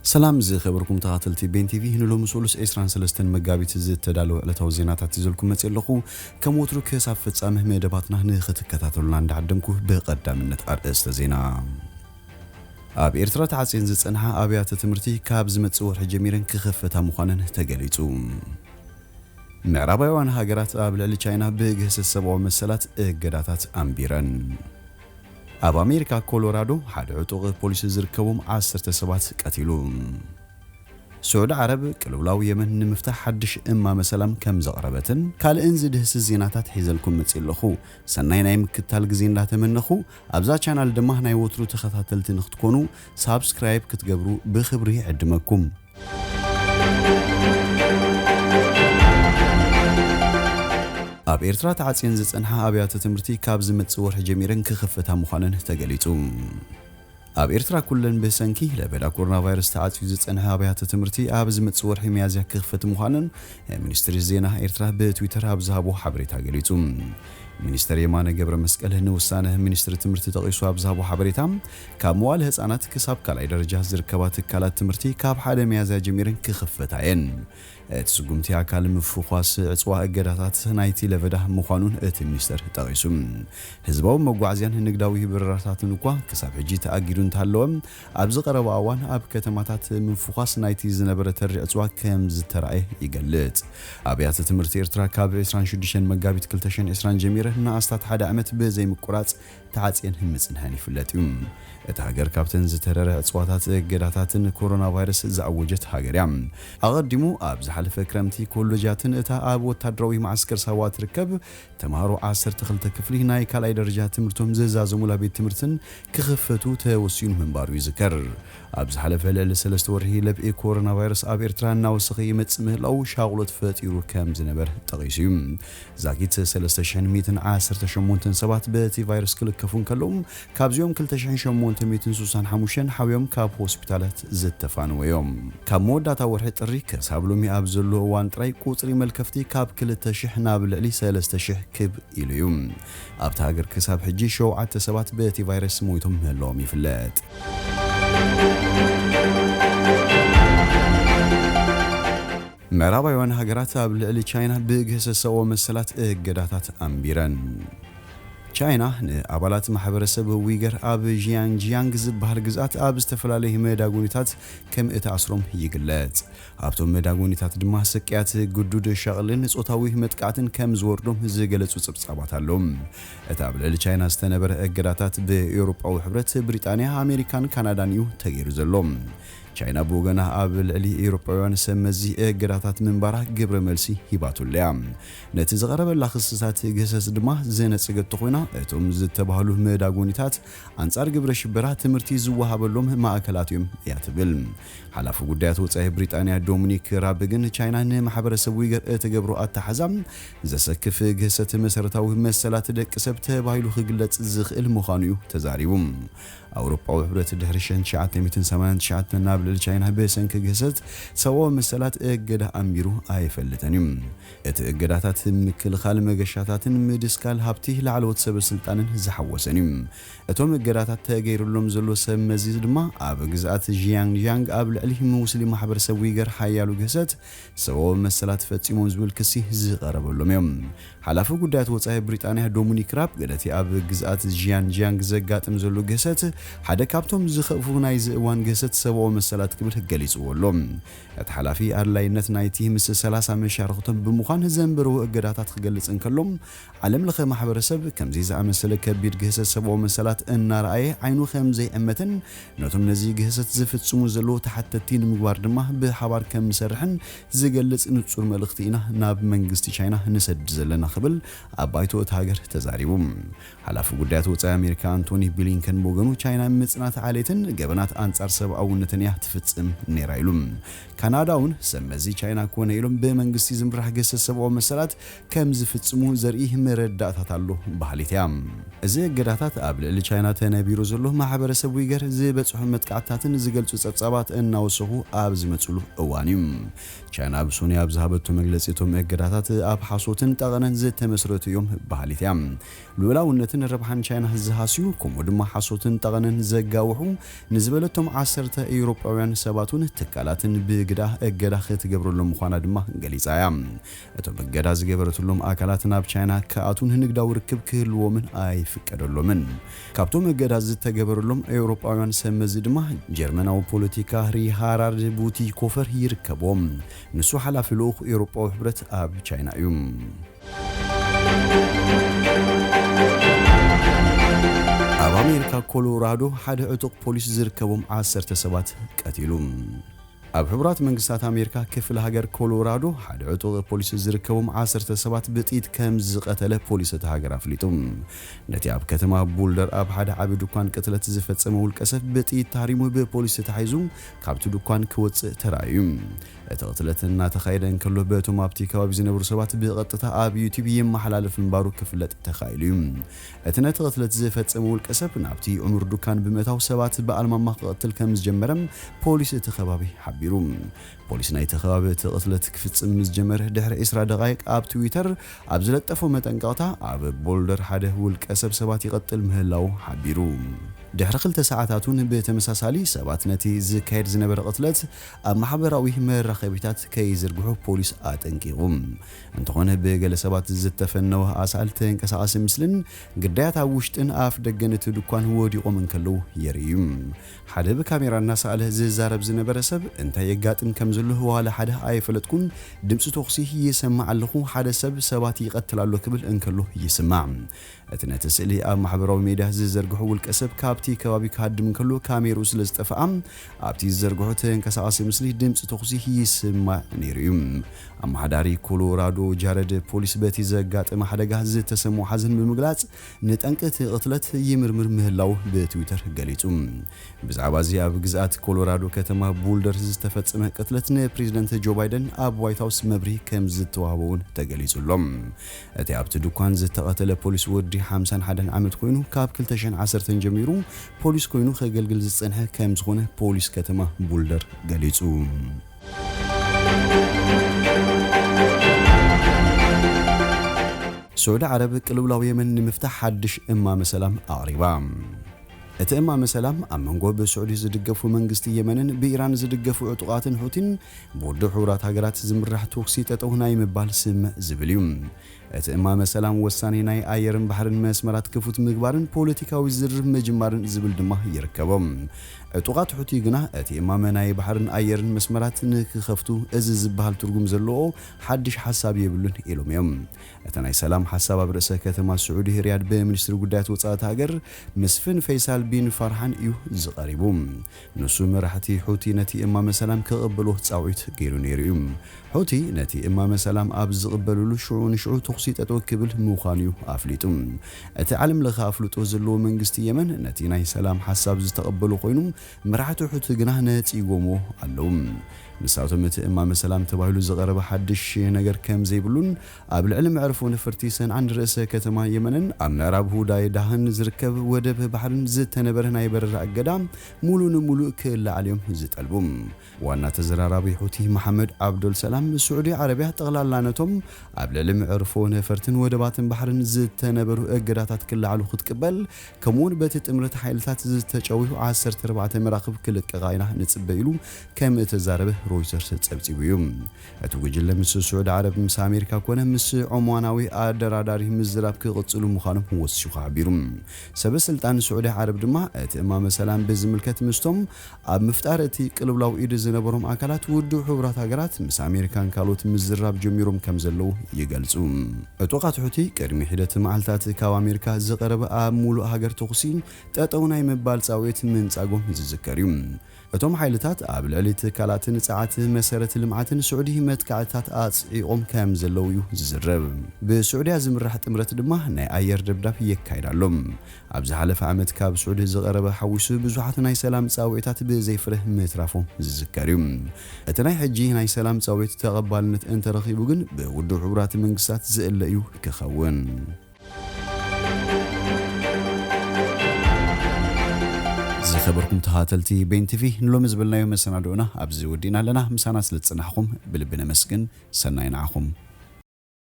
سلام زي خبركم تغاتلتي بين تي في هنلو مسؤولس إسران سلستن مقابيت زيت تدالو على توزينات تزلكم متسلقو كموترو كيساف فتسامه ميدباتنا نخت كتاتلنا عند عدمكو بقدام النتقار استزينا اب إرترا تعصين زصنحا ابيات تمرتي كابز متصور حجميرن كخفتا مخانن تغليصو معربايوان هاجرات اب للي تشاينا بغس السبع مسلات اجداتات امبيرن اب امريكا كولورادو حد عطوق بوليس زركبوم 10 سبات قتيلو سعود عرب كلولاو يمن نمفتح حدش اما مسلام كم زقربتن قال انزد هس زيناتات حيزلكم متصلخو سناي نايم كتال غزين لا تمنخو ابزا چانل دما ناي وترو تخاتلت نختكونو سبسكرايب كتغبرو بخبري عدمكم اب إرترا تعصين زصنحا ابيات تمرتي كابز متصور حجميرن كخفتا مخانن تغليصو اب إرترا كلن بسنكي لبدا كورونا فيروس تعصي زصنحا ابيات تمرتي ابز متصور حميازيا كخفت مخانن منستر الزينة إرترا بتويتر ابزابو حبريتا غليصو منستر يمانه قبر مسقله نوسانه منستر تمرتي تقيسو ابزابو حبريتام كاموال حصانات كساب كلاي درجه زركبات كالات تمرتي كاب حدا ميازيا جميرن كخفتاين تسقمتي اكال مفخواس اصوا اجداتات نايتي لفدا مخانون ات منستر تقيسو حزباو مغوازيان نغداوي برراتاتن انكوا كساب حجي تاغيدون تالوم ابز قربا اوان اب كتماتات مفخواس نايتي زنبره ترع اصوا كم زتراي يغلط ابيات تمرتي إرترا كاب 26 مغابيت 2020 جميره ناستات حدا عمت بزي مقراص تعصين همصنهاني فلاتيوم اتهاجر كابتن زترره اصواتات اجداتاتن كورونا فيروس زعوجت هاجريام اقدمو ابز حلف كرمتي كولوجاتن اتا اب وتادروي معسكر سوات ركب تمارو 10 تخلت كفلي ناي كالاي درجه تمرتهم زازمو لابيت تمرتن كخفتو توسين منبارو يذكر ابز حلف لسلست ورهي لبي كورونا فيروس اب إرترا ناوسخي مصمهلو شاغلت فطيرو كم زنبر تقيسيم زاكيت 3110 سبات بتي فيروس كلكفون كلهم كابزيوم 2865 حويوم كاب هوسبيتالات زتفانو يوم كموداتا ورحت طريق سابلومي ابزلو وان طري قوطري ملكفتي كاب 2000 نابل لي 3000 كب اليوم ابتا هاجر كساب حجي شو عت سبات بتي فيروس مويتهم هلوم يفلات معربايوان هاجرات اب للي تشاينا بغسسو مسلات اجداتات امبيرن تشاينا ابالات محبرسب ويغر اب جيانغ زبهر غزات اب استفلاله ميداغونيتات كم اتاسروم يغلط ابتوم ميداغونيتات دما سقيات غدود شغلن صوتاوي متقاتن كم زوردوم زغلصو صبصابات اللوم اتابل لتشاينا استنبر اجداتات باوروباو حبرت بريطانيا امريكان كندا تغيرو زلوم چاينا بوغنا ابل لي اوروباوያን سمزي اجراتات منبارا ግብረ መልሲ ሂባቱልያ ነቲ ዘቀረበ ለخصصات ገሰስ ድማ ዘነጽገት ኮይና እቶም ዝተባህሉ መዳጎኒታት አንጻር ግብረ ሽበራ ትምርቲ ዝዋሃበሎም ማዕከላትዮም ያትብል ሐላፉ ጉዳያት ወጻይ ብሪጣንያ ዶሚኒክ ራብግን ቻይና ነማህበረሰቡ ይገር ተገብሩ አታሐዛም ዘሰክፍ ገሰት መሰረታዊ መሰላት ደቅሰብ ተባይሉ ክግለጽ ዝኽእል መኻኑዩ ተዛሪቡም አውሮፓው ህብረት ድህርሽን 989 ናብል ቻይና በሰንክ ገሰት ሰው መሰላት እገዳ አምቢሩ አይፈልተንም እትእገዳታት ምክል ኻል መገሻታትን ምድስካል ሀብቲ ለዓለወት ሰብ ስልጣንን ዝሐወሰንም እቶም እገዳታት ተገይሩሎም ዘሎ ሰብ መዚዝ ድማ አብ ግዛት ጂያንግ አብ ለሊ ሙስሊም ማህበረሰብ ይገር ሓያሉ ገሰት ሰው መሰላት ፈጽሞን ዝብል ክሲ ዝቀረበሎም እዮም ሐላፉ ጉዳያት ወጻይ ብሪጣንያ ዶሚኒክ ራብ ገለቲ አብ ግዛት ጂያንግ ዘጋጥም ዘሎ ገሰት ሓደ ካብቶም ዝኸፉ ናይ ዝእዋን ገሰት ሰብኦ መሰላት ክብል ገሊጽዎሎም እቲ ሐላፊ አድላይነት ናይቲ ምስ 30 መሻርክቶም ብምዃን ዘንበሩ እገዳታት ክገልጽን ከሎም ዓለም ለኸ ማህበረሰብ ከምዚ ዝኣመሰለ ከቢድ ገሰት ሰብኦ መሰላት እናራኣየ ዓይኑ ከምዘይ እመትን ነቶም ነዚ ገሰት ዝፍጽሙ ዘሎ ተሓተቲን ምግባር ድማ ብሓባር ከም ሰርሕን ዝገልጽ ንጹር መልእኽቲ ኢና ናብ መንግስቲ ቻይና ንሰድ ዘለና خبل አባይቶ ታገር ተዛሪቡም ሐላፉ ጉዳያት ወጻይ አሜሪካ አንቶኒ ብሊንከን ቦገኑ ቻይና ምጽናት ዓሌትን ገበናት አንጻር ሰብአውነትን ያትፍጽም ነራይሉም ካናዳውን ሰመዚ ቻይና ኮነ ይሉም በመንግስቲ ዝምራህ ገሰስ ሰብኦ መሰላት ከም ዝፍጽሙ ዘርኢ መረዳታት አሎ ባህሊትያም እዚ ገዳታት አብል ለቻይና ተነቢሩ ዘሎ ማህበረሰብ ይገር ዝበጽሑ መጥቃዕታትን ዝገልጹ ጸጻባት እናወሰሁ አብ ዝመጽሉ እዋኒም ቻይና ብሱኒ አብ ዝሃበቱ መግለጽቶም ገዳታት አብ ሐሶትን ጠቀነን ዝተመስረቱ ዮም ባህሊትያም ሉላውነትን ረብሃን ቻይና ዝሃሲዩ ኮሞ ድማ ሐሶትን ጠቀነ ምዃንን ዘጋውሑ ንዝበለቶም 10 ኤውሮጳውያን ሰባቱን ትካላትን ብግዳ እገዳ ክትገብረሎም ምዃና ድማ ገሊጻ እያ እቶም እገዳ ዝገበረትሎም ኣካላት ናብ ቻይና ከኣቱን ንግዳዊ ርክብ ክህልዎምን ኣይፍቀደሎምን ካብቶም እገዳ ዝተገበረሎም ኤውሮጳውያን ሰመዚ ድማ ጀርመናዊ ፖለቲካ ሪሃራርድ ቡቲኮፈር ይርከቦም ንሱ ሓላፊ ልኡኽ ኤውሮጳዊ ሕብረት ኣብ ቻይና እዩ ኣብ ኣሜሪካ ኮሎራዶ ሓደ ዕጡቕ ፖሊስ ዝርከቦም 10 ሰባት ቀቲሉ ኣብ ሕብራት መንግስታት ኣሜሪካ ክፍለ ሃገር ኮሎራዶ ሓደ ዕጡቕ ፖሊስ ዝርከቦም 10 ሰባት ብጥይት ከም ዝቀተለ ፖሊስ እቲ ሃገር ኣፍሊጡ ነቲ ኣብ ከተማ ቦልደር ኣብ ሓደ ዓቢ ድኳን ቅትለት ዝፈጸመ ውልቀ ሰብ ብጥይት ታሪሙ ብፖሊስ ተታሒዙ ካብቲ ድኳን ክወጽእ ተራእዩ እቲ ቅትለት እናተኻየደ እንከሎ በቶም ኣብቲ ከባቢ ዝነበሩ ሰባት ብቐጥታ ኣብ ዩቲዩብ የመሓላለፍ ምንባሩ ክፍለጥ ተኻኢሉ እቲ ነቲ ቅትለት ዝፈጸመ ውልቀ ሰብ ናብቲ ዕሙር ድኳን ብምእታው ሰባት በኣልማማ ክቅትል ከም ዝጀመረም ፖሊስ እቲ ከባቢ ሓቢሩ ፖሊስ ናይቲ ከባቢ እቲ ቅትለት ክፍጽም ዝጀመረ ድሕሪ 20 ደቂቕ ኣብ ትዊተር ኣብ ዝለጠፎ መጠንቀቕታ ኣብ ቦልደር ሓደ ውልቀ ሰብ ሰባት ይቀትል ምህላው ሓቢሩ ድሕሪ 2 ሰዓታቱን ብተመሳሳሊ ሰባት ነቲ ዝካየድ ዝነበረ ቅትለት ኣብ ማሕበራዊ መራኸቢታት ከይዝርግሑ ፖሊስ ኣጠንቂቑ እንተኾነ ብገለ ሰባት ዝተፈነወ ኣሳል ተንቀሳቐሲ ምስልን ግዳያት ኣብ ውሽጥን ኣፍ ደገን እቲ ድኳን ወዲቖም እንከለዉ የርእዩ ሓደ ብካሜራ እናሰኣለ ዝዛረብ ዝነበረ ሰብ እንታይ የጋጥም ከም ዘሎ ዋላ ሓደ ኣይፈለጥኩን ድምፂ ተኹሲ ይሰማዕ ኣለኹ ሓደ ሰብ ሰባት ይቀትል ኣሎ ክብል እንከሎ ይስማዕ እቲ ነቲ ስእሊ ኣብ ማሕበራዊ ሚድያ ዝዘርግሑ ውልቀ ሰብ ካብቲ ከባቢ ክሃድም እንከሎ ካሜሩ ስለ ዝጠፍኣ ኣብቲ ዝዘርግሑ ተንቀሳቐሲ ምስሊ ድምፂ ተኹሲ ይስማዕ ነይሩ እዩ ኣማሓዳሪ ኮሎራዶ ጃረድ ፖሊስ በቲ ዘጋጠመ ሓደጋ ዝተሰምዖ ሓዘን ብምግላጽ ንጠንቂ እቲ ቅትለት ይምርምር ምህላው ብትዊተር ገሊጹ ብዛዕባ እዚ ኣብ ግዝኣት ኮሎራዶ ከተማ ቦልደር ዝተፈጸመ ቅትለት ንፕሬዝደንት ጆ ባይደን ኣብ ዋይት ሃውስ መብርሂ ከም ዝተዋህበውን ተገሊጹሎም እቲ ኣብቲ ድኳን ዝተቐተለ ፖሊስ ወዲ 51 ዓመት ኮይኑ ካብ 2010 ጀሚሩ ፖሊስ ኮይኑ ከገልግል ዝጸንሐ ከም ዝኾነ ፖሊስ ከተማ ቦልደር ገሊጹ سعودي عرب قلبلاو يمن نمفتح حدش إمام سلام أقربا እቲ እማመ ሰላም ኣብ መንጎ በሳዑዲ ዝድገፉ መንግስቲ የመንን በኢራን ዝድገፉ ዕጡቃትን ሁቲን ቦርዶ ሕብራት ሃገራት ዝምራሕ ተወክሲ ጠጠው ናይ ምባል ስምዕ ዝብል እዩ እቲ እማመ ሰላም ወሳኔ ናይ ኣየርን ባሕርን መስመራት ክፉት ምግባርን ፖለቲካዊ ዝርብ መጅማርን ዝብል ድማ ይርከቦም ዕጡቃት ሁቲ ግና እቲ እማመ ናይ ባሕርን ኣየርን መስመራት ንክኸፍቱ እዚ ዝበሃል ትርጉም ዘለዎ ሓድሽ ሓሳብ የብሉን ኢሎም እዮም እቲ ናይ ሰላም ሓሳብ ኣብ ርእሰ ከተማ ሳዑዲ ሪያድ በሚኒስትሪ ጉዳያት ወጻኢት ሃገር መስፍን ፈይሳል ቢን ፈርሃን እዩ ዝቀሪቡ ንሱ መራሕቲ ሁቲ ነቲ እማመ ሰላም ከቀበሉ ጻውዒት ገይሩ ነይሩ እዩ ሁቲ ነቲ እማመ ሰላም ኣብ ዝቅበሉሉ ሽዑ ተኽሲ ጠጠው ክብል ምዃኑ ኣፍሊጡ እቲ ዓለም ለኸ ኣፍልጦ ዘለዎ መንግስቲ የመን ነቲ ናይ ሰላም ሓሳብ ዝተቀበሉ ኮይኑ መራሕቲ ሁቲ ግና ነፂጎሞ ኣለው ንሳቶም እቲ እማመ ሰላም ተባሂሉ ዝቀረበ ሓድሽ ነገር ከም ዘይብሉን ኣብ ልዕሊ መዕርፎ ነፈርቲ ሰንዓን ርእሰ ከተማ የመንን ኣብ ምዕራብ ሁዳይ ዳህን ዝርከብ ወደብ ባሕርን ዝተነበረ ናይ በረራ እገዳ ሙሉእ ክለዓልዮም ዝጠልቡ ዋና ተዘራራቢ ሁቲ መሐመድ አብዱል ሰላም ሳዑዲ ዓረቢያ ጠቕላላነቶም ኣብ ልዕሊ መዕርፎ ነፈርትን ወደባትን ባሕርን ዝተነበሩ እገዳታት ክለዓሉ ክትቅበል ከምኡውን በቲ ጥምረት ሓይልታት ዝተጨዊሁ 14 መራኽብ ክልቀቃይና ንጽበይሉ ከም ተዛረበ رويترز تصبصيبيوم اتوجل مس سعود عرب مس امريكا كونه مس عماناوي ادراداري مزراب كقصلو مخانم وسشو خابيروم سب سلطان سعود عرب دما اتمام سلام بزملكت مستم اب مفتارتي قلبلاو ايد زنبروم اكلات ودو حبرات هاغرات مس امريكان كالوت مزراب جميروم كمزلو يغلصو اتوقات حوتي قدمي حدت معلتات كاو امريكا زقرب اب مولو هاغر تخسين تطوناي مبال صاويت من صاغوم زذكريوم اتوم حيلتات اب ليلت كالاتن صعات مسرت لمعاتن سعودي متكعتات اصيقوم كام زلويو زرب بسعوديه زمرح تمرت دما ناي اير دبداب يكايدالوم ابز حلف عمت كاب سعودي زقرب حويس بزحات ناي سلام صاويتات بزيفره مترافو زذكريوم اتناي حجي ناي سلام صاويت تقبالنت انت رخيبو جن بودو حبرات منغسات زئليو كخون خبركم تهاتلتي بين تيفي نلوم زبلنا يوم السنة دونا أبزي ودينا لنا مسانا سلتصنحكم بلبنا مسكن سنين عخم